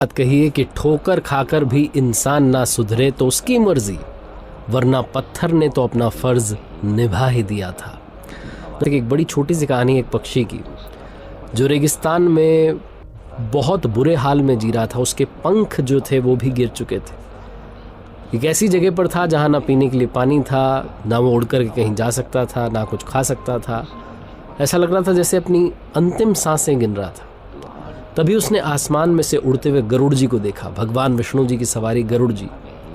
बात कही है कि ठोकर खाकर भी इंसान ना सुधरे तो उसकी मर्जी, वरना पत्थर ने तो अपना फर्ज निभा ही दिया था। एक बड़ी छोटी सी कहानी एक पक्षी की जो रेगिस्तान में बहुत बुरे हाल में जी रहा था। उसके पंख जो थे वो भी गिर चुके थे। एक ऐसी जगह पर था जहाँ ना पीने के लिए पानी था, ना वो उड़ कर के कहीं जा सकता था, ना कुछ खा सकता था। ऐसा लग रहा था जैसे अपनी अंतिम सांसें गिन रहा था। तभी उसने आसमान में से उड़ते हुए गरुड़ जी को देखा। भगवान विष्णु जी की सवारी गरुड़ जी।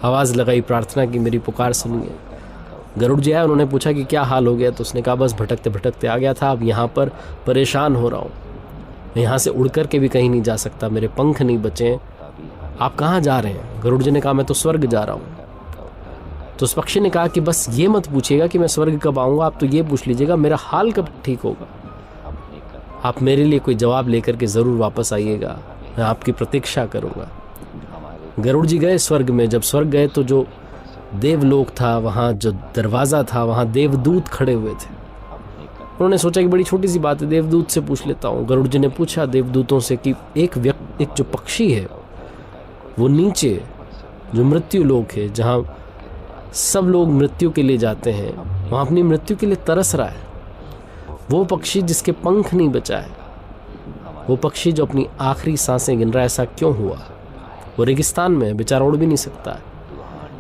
आवाज़ लगाई, प्रार्थना की, मेरी पुकार सुनिए। गरुड़ जी आए, उन्होंने पूछा कि क्या हाल हो गया। तो उसने कहा बस भटकते भटकते आ गया था, अब यहाँ पर परेशान हो रहा हूँ। मैं यहाँ से उड़ कर के भी कहीं नहीं जा सकता, मेरे पंख नहीं बचे। आप कहाँ जा रहे हैं? गरुड़ जी ने कहा मैं तो स्वर्ग जा रहा हूँ। तो उस पक्षी ने कहा कि बस ये मत पूछिएगा कि मैं स्वर्ग कब आऊँगा, आप तो ये पूछ लीजिएगा मेरा हाल कब ठीक होगा। आप मेरे लिए कोई जवाब लेकर के ज़रूर वापस आइएगा, मैं आपकी प्रतीक्षा करूँगा। गरुड़ जी गए स्वर्ग में। जब स्वर्ग गए तो जो देवलोक था, वहाँ जो दरवाज़ा था, वहाँ देवदूत खड़े हुए थे। उन्होंने सोचा कि बड़ी छोटी सी बात है, देवदूत से पूछ लेता हूँ। गरुड़ जी ने पूछा देवदूतों से कि एक जो पक्षी है वो नीचे जो मृत्यु लोक है, जहाँ सब लोग मृत्यु के लिए जाते हैं, वहाँ अपनी मृत्यु के लिए तरस रहा है। वो पक्षी जिसके पंख नहीं बचा है, वो पक्षी जो अपनी आखिरी सांसें गिन रहा है, ऐसा क्यों हुआ? वो रेगिस्तान में बेचारा उड़ भी नहीं सकता है।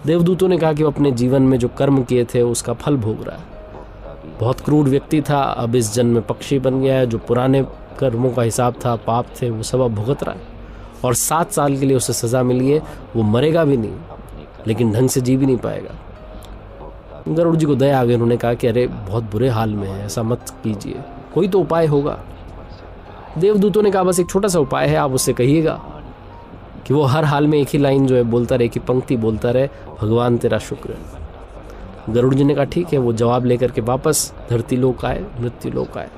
देवदूतों ने कहा कि वो अपने जीवन में जो कर्म किए थे उसका फल भोग रहा है। बहुत क्रूर व्यक्ति था, अब इस जन्म में पक्षी बन गया है। जो पुराने कर्मों का हिसाब था, पाप थे, वो सब अब भुगत रहा है। और 7 साल के लिए उसे सज़ा मिली है। वो मरेगा भी नहीं, लेकिन ढंग से जी भी नहीं पाएगा। गरुड़ जी को दया आ गई। उन्होंने कहा कि अरे बहुत बुरे हाल में है, ऐसा मत कीजिए, कोई तो उपाय होगा। देवदूतों ने कहा बस एक छोटा सा उपाय है, आप उससे कहिएगा कि वो हर हाल में एक ही लाइन जो है बोलता रहे, कि पंक्ति बोलता रहे, भगवान तेरा शुक्र है। गरुड़ जी ने कहा ठीक है। वो जवाब लेकर के वापस धरती लोक आए, मृत्यु लोक आए।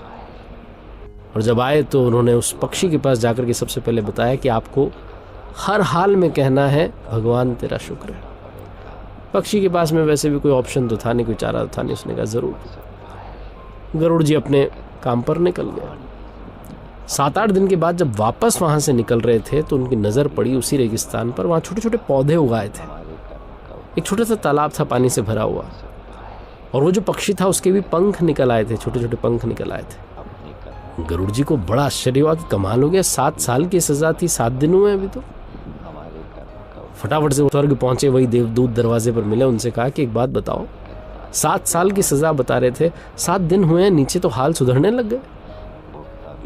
और जब आए तो उन्होंने उस पक्षी के पास जाकर के सबसे पहले बताया कि आपको हर हाल में कहना है भगवान तेरा शुक्र है। पक्षी के पास में वैसे भी कोई ऑप्शन तो था नहीं, कोई चारा तो था नहीं। उसने कहा ज़रूर। गरुड़ जी अपने काम पर निकल गए। 7-8 दिन के बाद जब वापस वहाँ से निकल रहे थे तो उनकी नज़र पड़ी उसी रेगिस्तान पर। वहाँ छोटे छोटे पौधे उगाए थे। एक छोटा सा तालाब था पानी से भरा हुआ, और वो जो पक्षी था उसके भी पंख निकल आए थे, छोटे छोटे पंख निकल आए थे। गरुड़ जी को बड़ा आश्चर्य हुआ कि कमाल हो गया, 7 साल की सज़ा थी, 7 दिन हुए अभी तो। फटाफट से स्वर्ग पहुंचे। वही देवदूत दरवाजे पर मिले। उनसे कहा कि एक बात बताओ, 7 साल की सजा बता रहे थे, 7 दिन हुए हैं, नीचे तो हाल सुधरने लग गए।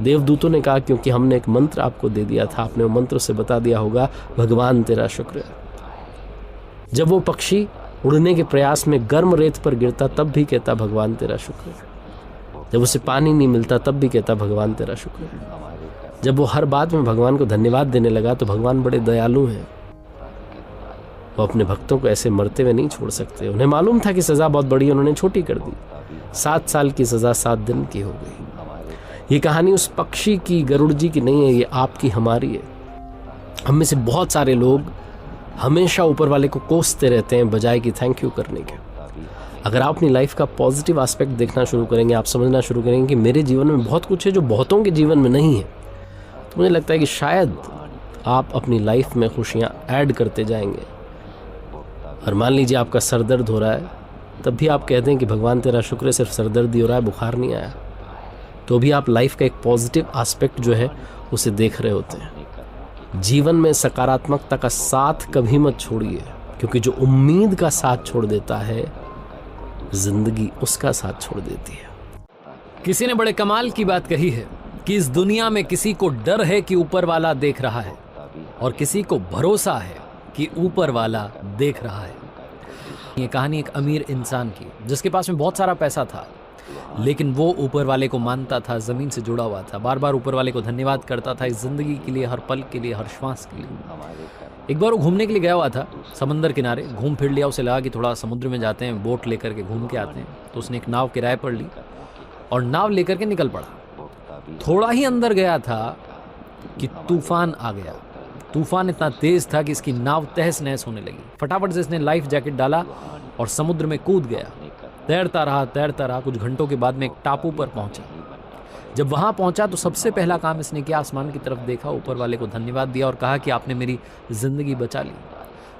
देवदूतों ने कहा क्योंकि हमने एक मंत्र आपको दे दिया था, आपने वो मंत्र से बता दिया होगा भगवान तेरा शुक्र है। जब वो पक्षी उड़ने के प्रयास में गर्म रेत पर गिरता तब भी कहता भगवान तेरा शुक्र है। जब उसे पानी नहीं मिलता तब भी कहता भगवान तेरा शुक्र है। जब वो हर बात में भगवान को धन्यवाद देने लगा तो भगवान बड़े दयालु हैं, वो अपने भक्तों को ऐसे मरते हुए नहीं छोड़ सकते। उन्हें मालूम था कि सज़ा बहुत बड़ी है, उन्होंने छोटी कर दी। 7 साल की सज़ा 7 दिन की हो गई। ये कहानी उस पक्षी की, गरुड़ जी की नहीं है, ये आपकी हमारी है। हम में से बहुत सारे लोग हमेशा ऊपर वाले को कोसते रहते हैं बजाय कि थैंक यू करने के। अगर आप अपनी लाइफ का पॉजिटिव एस्पेक्ट देखना शुरू करेंगे, आप समझना शुरू करेंगे कि मेरे जीवन में बहुत कुछ है जो बहुतों के जीवन में नहीं है, तो मुझे लगता है कि शायद आप अपनी लाइफ में खुशियाँ ऐड करते जाएंगे। और मान लीजिए आपका सर दर्द हो रहा है, तब भी आप कहते हैं कि भगवान तेरा शुक्र है, सिर्फ सर दर्द ही हो रहा है, बुखार नहीं आया, तो भी आप लाइफ का एक पॉजिटिव एस्पेक्ट जो है उसे देख रहे होते हैं। जीवन में सकारात्मकता का साथ कभी मत छोड़िए, क्योंकि जो उम्मीद का साथ छोड़ देता है, जिंदगी उसका साथ छोड़ देती है। किसी ने बड़े कमाल की बात कही है कि इस दुनिया में किसी को डर है कि ऊपर वाला देख रहा है, और किसी को भरोसा है कि ऊपर वाला देख रहा है। ये कहानी एक अमीर इंसान की, जिसके पास में बहुत सारा पैसा था, लेकिन वो ऊपर वाले को मानता था, ज़मीन से जुड़ा हुआ था, बार बार ऊपर वाले को धन्यवाद करता था इस ज़िंदगी के लिए, हर पल के लिए, हर श्वास के लिए। एक बार वो घूमने के लिए गया हुआ था समंदर किनारे, घूम फिर लिया, उसे लगा कि थोड़ा समुद्र में जाते हैं, बोट लेकर के घूम के आते हैं। तो उसने एक नाव किराए पर ली और नाव लेकर के निकल पड़ा। थोड़ा ही अंदर गया था कि तूफान आ गया। तूफान इतना तेज था कि इसकी नाव तहस नहस होने लगी। फटाफट से इसने लाइफ जैकेट डाला और समुद्र में कूद गया। तैरता रहा, कुछ घंटों के बाद में एक टापू पर पहुंचा। जब वहाँ पहुँचा तो सबसे पहला काम इसने किया, आसमान की तरफ देखा, ऊपर वाले को धन्यवाद दिया और कहा कि आपने मेरी ज़िंदगी बचा ली,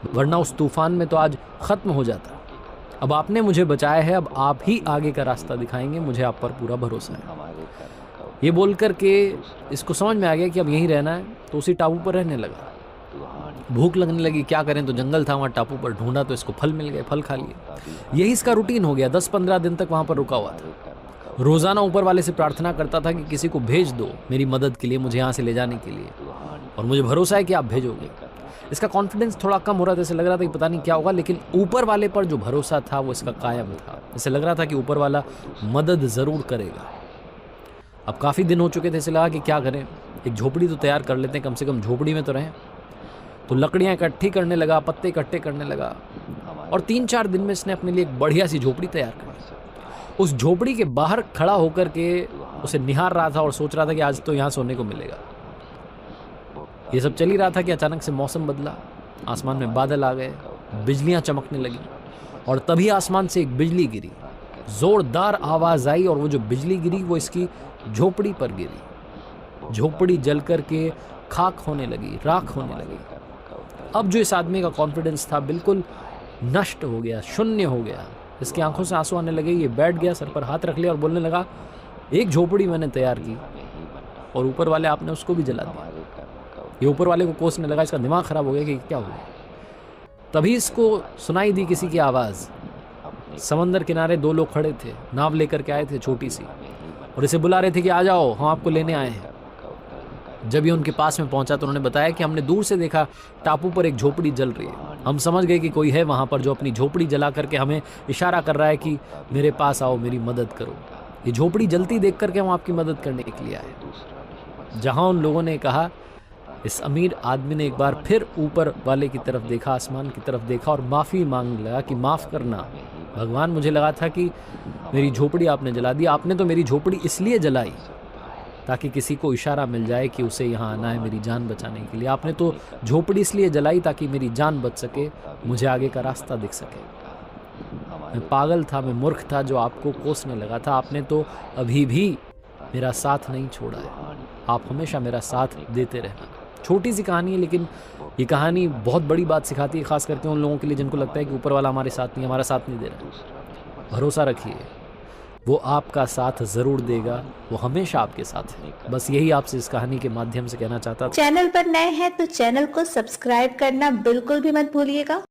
वरना उस तूफ़ान में तो आज ख़त्म हो जाता। अब आपने मुझे बचाया है, अब आप ही आगे का रास्ता दिखाएंगे, मुझे आप पर पूरा भरोसा है। ये बोल कर के इसको समझ में आ गया कि अब यहीं रहना है, तो उसी टापू पर रहने लगा। भूख लगने लगी, क्या करें, तो जंगल था वहाँ टापू पर, ढूंढा तो इसको फल मिल गए, फल खा लिए। यही इसका रूटीन हो गया, 10-15 दिन तक वहाँ पर रुका हुआ था। रोज़ाना ऊपर वाले से प्रार्थना करता था कि किसी को भेज दो मेरी मदद के लिए, मुझे यहाँ से ले जाने के लिए, और मुझे भरोसा है कि आप भेजोगे। इसका कॉन्फिडेंस थोड़ा कम हो रहा था, ऐसे लग रहा था कि पता नहीं क्या होगा, लेकिन ऊपर वाले पर जो भरोसा था वो इसका कायम था। ऐसे लग रहा था कि ऊपर वाला मदद ज़रूर करेगा। अब काफ़ी दिन हो चुके थे, इसे लगा कि क्या करें, एक झोपड़ी तो तैयार कर लेते हैं, कम से कम झोपड़ी में तो रहें। तो लकड़ियाँ इकट्ठी करने लगा, पत्ते इकट्ठे करने लगा, और 3-4 दिन में इसने अपने लिए एक बढ़िया सी झोपड़ी तैयार कर ली। उस झोपड़ी के बाहर खड़ा होकर के उसे निहार रहा था और सोच रहा था कि आज तो यहाँ सोने को मिलेगा। ये सब चल ही रहा था कि अचानक से मौसम बदला, आसमान में बादल आ गए, बिजलियाँ चमकने लगी, और तभी आसमान से एक बिजली गिरी, ज़ोरदार आवाज़ आई, और वो जो बिजली गिरी वो इसकी झोपड़ी पर गिरी। झोपड़ी जल कर के खाक होने लगी, राख होने लगी। अब जो इस आदमी का कॉन्फिडेंस था बिल्कुल नष्ट हो गया, शून्य हो गया। इसकी आंखों से आंसू आने लगे। ये बैठ गया, सर पर हाथ रख लिया और बोलने लगा, एक झोपड़ी मैंने तैयार की और ऊपर वाले आपने उसको भी जला दिया। ये ऊपर वाले को कोसने लगा, इसका दिमाग खराब हो गया कि क्या हुआ। तभी इसको सुनाई दी किसी की आवाज़। समंदर किनारे 2 लोग खड़े थे, नाव लेकर के आए थे छोटी सी, और इसे बुला रहे थे कि आ जाओ, हम आपको लेने आए हैं। जब ये उनके पास में पहुंचा तो उन्होंने बताया कि हमने दूर से देखा टापू पर एक झोपड़ी जल रही है। हम समझ गए कि कोई है वहाँ पर जो अपनी झोपड़ी जला करके हमें इशारा कर रहा है कि मेरे पास आओ, मेरी मदद करो। ये झोपड़ी जलती देख करके हम आपकी मदद करने के लिए आए। जहाँ उन लोगों ने कहा, इस अमीर आदमी ने एक बार फिर ऊपर वाले की तरफ देखा, आसमान की तरफ देखा, और माफ़ी मांगने लगा कि माफ़ करना भगवान, मुझे लगा था कि मेरी झोपड़ी आपने जला दी। आपने तो मेरी झोपड़ी इसलिए जलाई ताकि किसी को इशारा मिल जाए कि उसे यहाँ आना है मेरी जान बचाने के लिए। आपने तो झोपड़ी इसलिए जलाई ताकि मेरी जान बच सके, मुझे आगे का रास्ता दिख सके। मैं पागल था, मैं मूर्ख था जो आपको कोसने लगा था। आपने तो अभी भी मेरा साथ नहीं छोड़ा है, आप हमेशा मेरा साथ देते रहना। छोटी सी कहानी है, लेकिन ये कहानी बहुत बड़ी बात सिखाती है, खास करके उन लोगों के लिए जिनको लगता है कि ऊपर वाला हमारे साथ नहीं, हमारा साथ नहीं दे रहा। भरोसा रखिए, वो आपका साथ ज़रूर देगा, वो हमेशा आपके साथ है। बस यही आपसे इस कहानी के माध्यम से कहना चाहता था। चैनल पर नए हैं तो चैनल को सब्सक्राइब करना बिल्कुल भी मत भूलिएगा।